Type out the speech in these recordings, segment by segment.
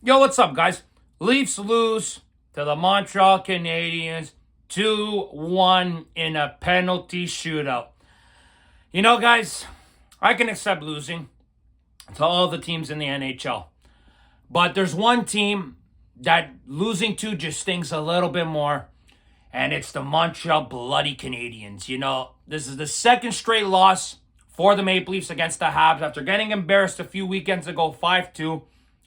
Yo, what's up, guys? Leafs lose to the Montreal Canadiens 2-1 in a penalty shootout. You know, guys, I can accept losing to all the teams in the NHL. But there's one team that losing to just stings a little bit more, and it's the Montreal bloody Canadiens. You know, this is the second straight loss for the Maple Leafs against the Habs after getting embarrassed a few weekends ago, 5-2.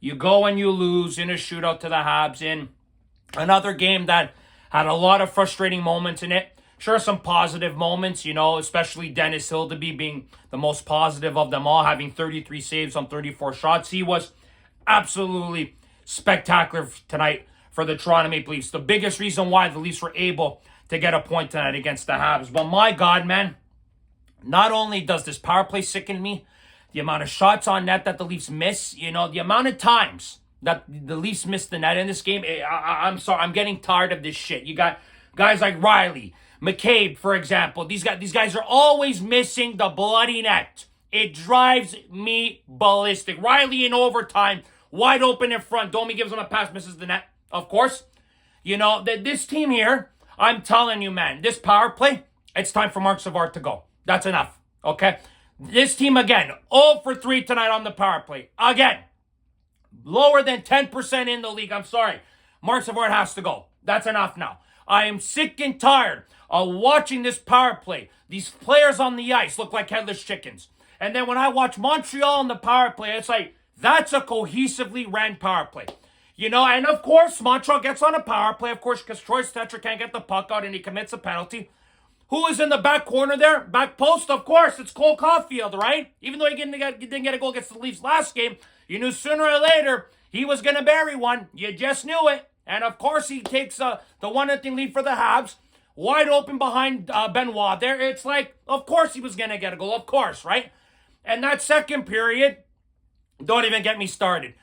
You go and you lose in a shootout to the Habs in another game that had a lot of frustrating moments in it. Sure, some positive moments, you know, especially Dennis Hildeby being the most positive of them all, having 33 saves on 34 shots. He was absolutely spectacular tonight for the Toronto Maple Leafs. The biggest reason why the Leafs were able to get a point tonight against the Habs. But my God, man, not only does this power play sicken me, the amount of shots on net that the Leafs miss, you know, the amount of times that the Leafs missed the net in this game, I'm sorry, I'm getting tired of this shit. You got guys like Riley, McCabe, for example. These guys are always missing the bloody net. It drives me ballistic. Riley in overtime, wide open in front. Domi gives him a pass, misses the net, of course. You know, this team here, I'm telling you, man, this power play, it's time for Mark Savard to go. That's enough, okay? This team, again, 0 for 3 tonight on the power play. Again, lower than 10% in the league. I'm sorry. Mark Savard has to go. That's enough now. I am sick and tired of watching this power play. These players on the ice look like headless chickens. And then when I watch Montreal on the power play, it's like, that's a cohesively ran power play. You know, and of course, Montreal gets on a power play, of course, because Troy Stecher can't get the puck out and he commits a penalty. Who is in the back corner there? Back post, of course, it's Cole Caulfield, right? Even though he didn't get a goal against the Leafs last game, you knew sooner or later he was going to bury one. You just knew it. And of course, he takes the 1-0 lead for the Habs. Wide open behind Benoit there. It's like, of course he was going to get a goal, of course, right? And that second period, don't even get me started.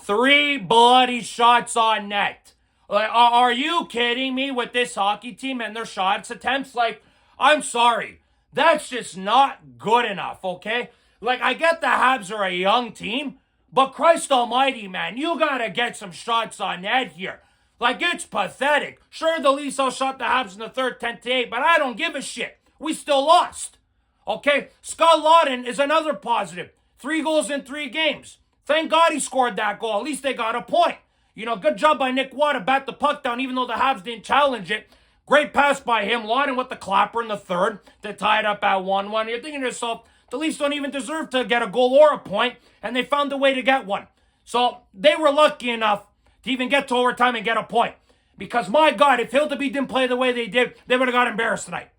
3 bloody shots on net. Like, are you kidding me with this hockey team and their shots attempts? Like, I'm sorry. That's just not good enough, okay? Like, I get the Habs are a young team, but Christ almighty, man, you gotta get some shots on net here. Like, it's pathetic. Sure, the Leafs outshot the Habs in the third 10-8, but I don't give a shit. We still lost, okay? Scott Laughton is another positive. 3 goals in 3 games. Thank God he scored that goal. At least they got a point. You know, good job by Nick Watt to bat the puck down, even though the Habs didn't challenge it. Great pass by him. Laughton with the clapper in the third to tie it up at 1-1. You're thinking to yourself, the Leafs don't even deserve to get a goal or a point, and they found a way to get one. So they were lucky enough to even get to overtime and get a point. Because, my God, if Hildeby didn't play the way they did, they would have got embarrassed tonight.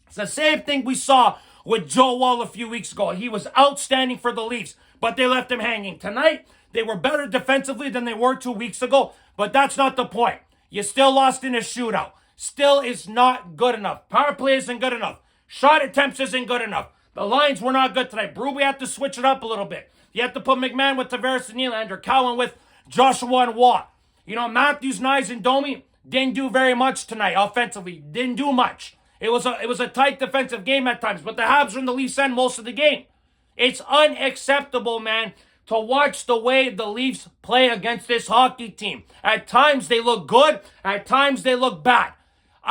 It's the same thing we saw with Joe Woll a few weeks ago. He was outstanding for the Leafs, but they left him hanging. Tonight, they were better defensively than they were 2 weeks ago, but that's not the point. You still lost in a shootout. Still is not good enough. Power play isn't good enough. Shot attempts isn't good enough. The lines were not good tonight. Berube had to switch it up a little bit. You have to put McMahon with Tavares and Nylander, Cowan with Joshua and Watt. You know, Matthews, Nyes, and Domi didn't do very much tonight offensively. Didn't do much. It was a tight defensive game at times, but the Habs were in the Leafs' end most of the game. It's unacceptable, man, to watch the way the Leafs play against this hockey team. At times they look good. At times they look bad.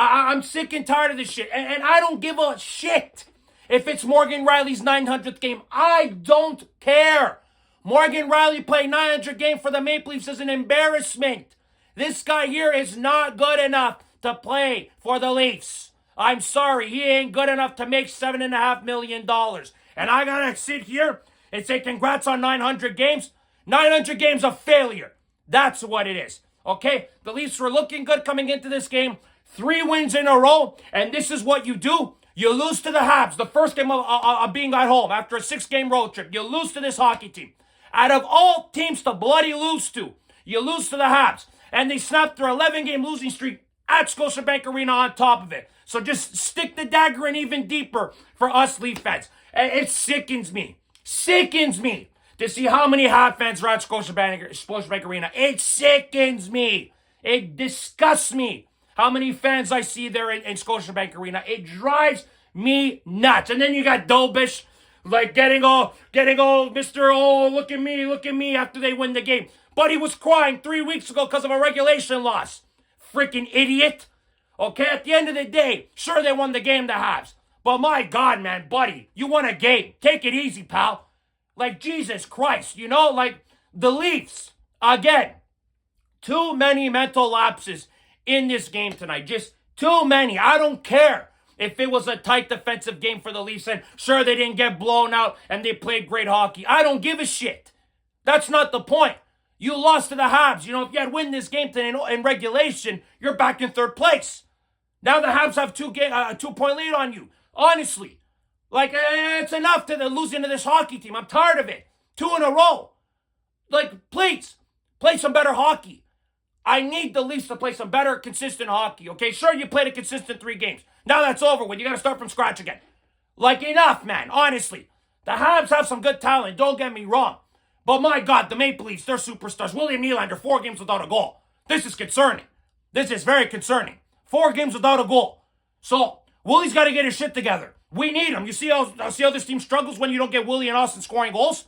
I'm sick and tired of this shit. And I don't give a shit if it's Morgan Riley's 900th game. I don't care. Morgan Riley played 900 game for the Maple Leafs is an embarrassment. This guy here is not good enough to play for the Leafs. I'm sorry. He ain't good enough to make $7.5 million. And I gotta sit here and say congrats on 900 games. 900 games of failure. That's what it is. Okay? The Leafs were looking good coming into this game. 3 wins in a row, and this is what you do. You lose to the Habs, the first game of being at home after a 6-game road trip. You lose to this hockey team. Out of all teams to bloody lose to, you lose to the Habs. And they snapped their 11-game losing streak at Scotiabank Arena on top of it. So just stick the dagger in even deeper for us Leaf fans. It sickens me to see how many Habs fans are at Scotiabank Arena. It sickens me. It disgusts me how many fans I see there in Scotiabank Arena. It drives me nuts. And then you got Dobish like getting all Mr. Oh, look at me after they win the game. Buddy was crying 3 weeks ago because of a regulation loss. Freaking idiot. Okay, at the end of the day, sure they won the game, the Habs. But my God, man, buddy, you won a game. Take it easy, pal. Like, Jesus Christ, you know, like the Leafs, again, too many mental lapses in this game tonight. Just too many. I don't care if it was a tight defensive game for the Leafs and sure they didn't get blown out and they played great hockey. I don't give a shit. That's not the point. You lost to the Habs. You know, if you had win this game today in regulation, you're back in third place. Now the Habs have 2-point lead on you. Honestly. Like, it's enough to losing to this hockey team. I'm tired of it. 2 in a row. Like, please, play some better hockey. I need the Leafs to play some better, consistent hockey, okay? Sure, you played a consistent 3 games. Now that's over with. You got to start from scratch again. Like, enough, man, honestly. The Habs have some good talent, don't get me wrong. But my God, the Maple Leafs, they're superstars. William Nylander, 4 games without a goal. This is concerning. This is very concerning. 4 games without a goal. So, Willie's got to get his shit together. We need him. You see how this team struggles when you don't get Willie and Austin scoring goals?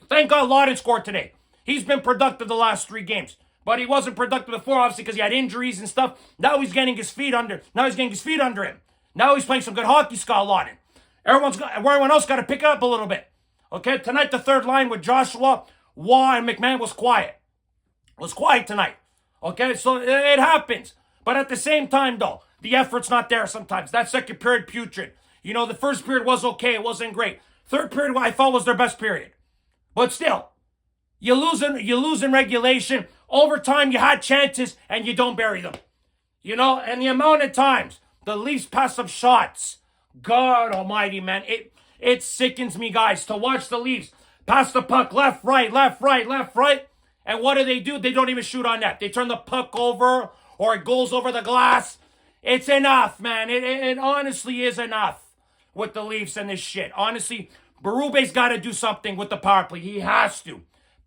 Thank God Lawton scored today. He's been productive the last 3 games. But he wasn't productive before, obviously, because he had injuries and stuff. Now he's getting his feet under. Him. Now he's playing some good hockey, Scott Lawton. Everyone else got to pick it up a little bit. Okay, tonight the third line with Joshua, Waugh, and McMahon was quiet. Tonight. Okay, so it happens. But at the same time, though, the effort's not there sometimes. That second period, putrid. You know, the first period was okay. It wasn't great. Third period, I thought was their best period. But still, you lose in regulation. Overtime, you had chances, and you don't bury them. You know, and the amount of times the Leafs pass up shots. God almighty, man. It sickens me, guys, to watch the Leafs pass the puck left, right. And what do? They don't even shoot on net. They turn the puck over or it goes over the glass. It's enough, man. It honestly is enough with the Leafs and this shit. Honestly, Berube's got to do something with the power play. He has to.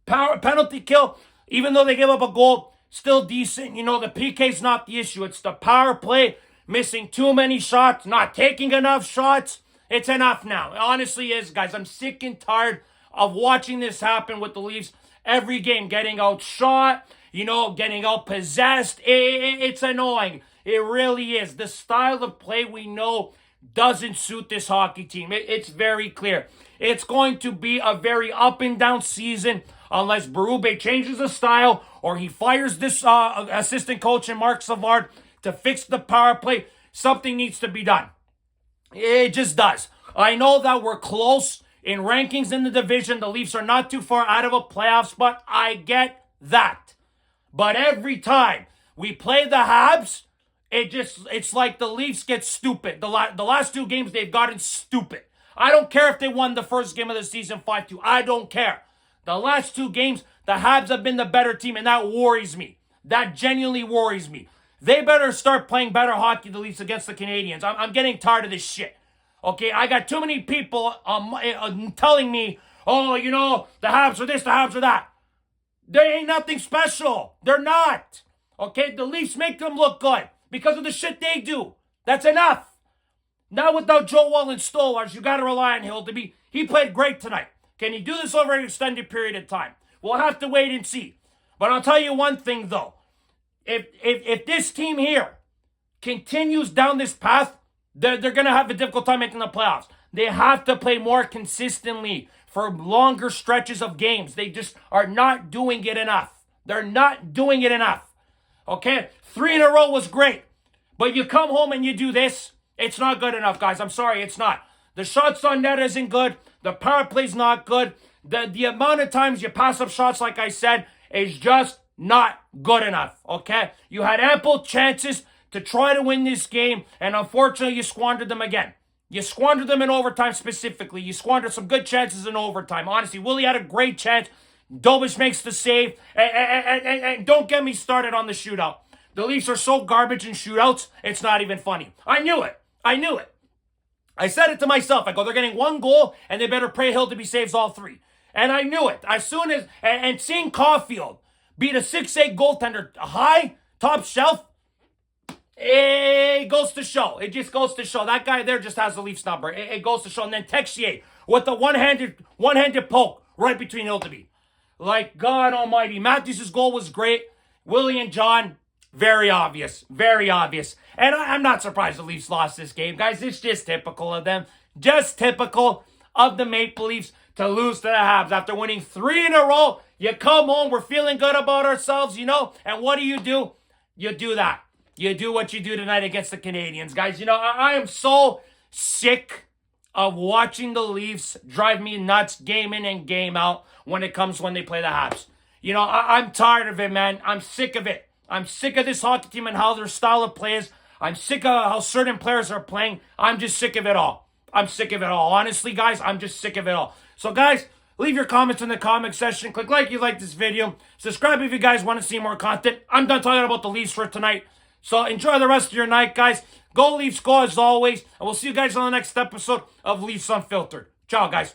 Penalty kill, even though they give up a goal, still decent. You know, the PK's not the issue. It's the power play, missing too many shots, not taking enough shots. It's enough now. It honestly is, guys. I'm sick and tired of watching this happen with the Leafs. Every game, getting outshot, you know, getting outpossessed. It's annoying. It really is. The style of play we know doesn't suit this hockey team. It's very clear. It's going to be a very up and down season unless Berube changes the style or he fires this assistant coach and Mark Savard to fix the power play. Something needs to be done. It just does. I know that we're close in rankings in the division. The Leafs are not too far out of a playoff spot. I get that. But every time we play the Habs, it's like the Leafs get stupid. The last 2 games, they've gotten stupid. I don't care if they won the first game of the season 5-2. I don't care. The last 2 games, the Habs have been the better team, and that worries me. That genuinely worries me. They better start playing better hockey, the Leafs, against the Canadians. I'm getting tired of this shit. Okay, I got too many people telling me, oh, you know, the Habs are this, the Habs are that. They ain't nothing special. They're not. Okay, the Leafs make them look good because of the shit they do. That's enough. Now without Joe Wall and Stolarz, you got to rely on Hildebrand. He played great tonight. Can he do this over an extended period of time? We'll have to wait and see. But I'll tell you one thing, though. If this team here continues down this path, they're going to have a difficult time making the playoffs. They have to play more consistently for longer stretches of games. They just are not doing it enough. They're not doing it enough. Okay? 3 in a row was great. But you come home and you do this, it's not good enough, guys. I'm sorry, it's not. The shots on net isn't good. The power play's not good. The amount of times you pass up shots, like I said, is just not good enough, okay? You had ample chances to try to win this game, and unfortunately, you squandered them again. You squandered them in overtime specifically. You squandered some good chances in overtime. Honestly, Willie had a great chance. Dobich makes the save. And don't get me started on the shootout. The Leafs are so garbage in shootouts, it's not even funny. I knew it. I said it to myself. I go, they're getting 1 goal, and they better pray Hildebrand saves all 3. And I knew it. As soon as, and seeing Caulfield beat a 6'8" goaltender high, top shelf, it goes to show. It just goes to show. That guy there just has the Leafs number. It goes to show. And then Texier with the one-handed poke right between Hildebrand. like God almighty. Matthews' goal was great. Willie and John, very obvious. Very obvious. And I'm not surprised the Leafs lost this game, guys. It's just typical of them. Just typical of the Maple Leafs to lose to the Habs. After winning 3 in a row, you come home, we're feeling good about ourselves, you know? And what do? You do that. You do what you do tonight against the Canadians, guys. You know, I am so sick of watching the Leafs drive me nuts game in and game out when they play the Habs. You know, I'm tired of it, man. I'm sick of it. I'm sick of this hockey team and how their style of play is. I'm sick of how certain players are playing. I'm just sick of it all. I'm sick of it all. Honestly, guys, I'm just sick of it all. So, guys, leave your comments in the comment section. Click like if you like this video. Subscribe if you guys want to see more content. I'm done talking about the Leafs for tonight. So, enjoy the rest of your night, guys. Go Leafs, go as always. And we'll see you guys on the next episode of Leafs Unfiltered. Ciao, guys.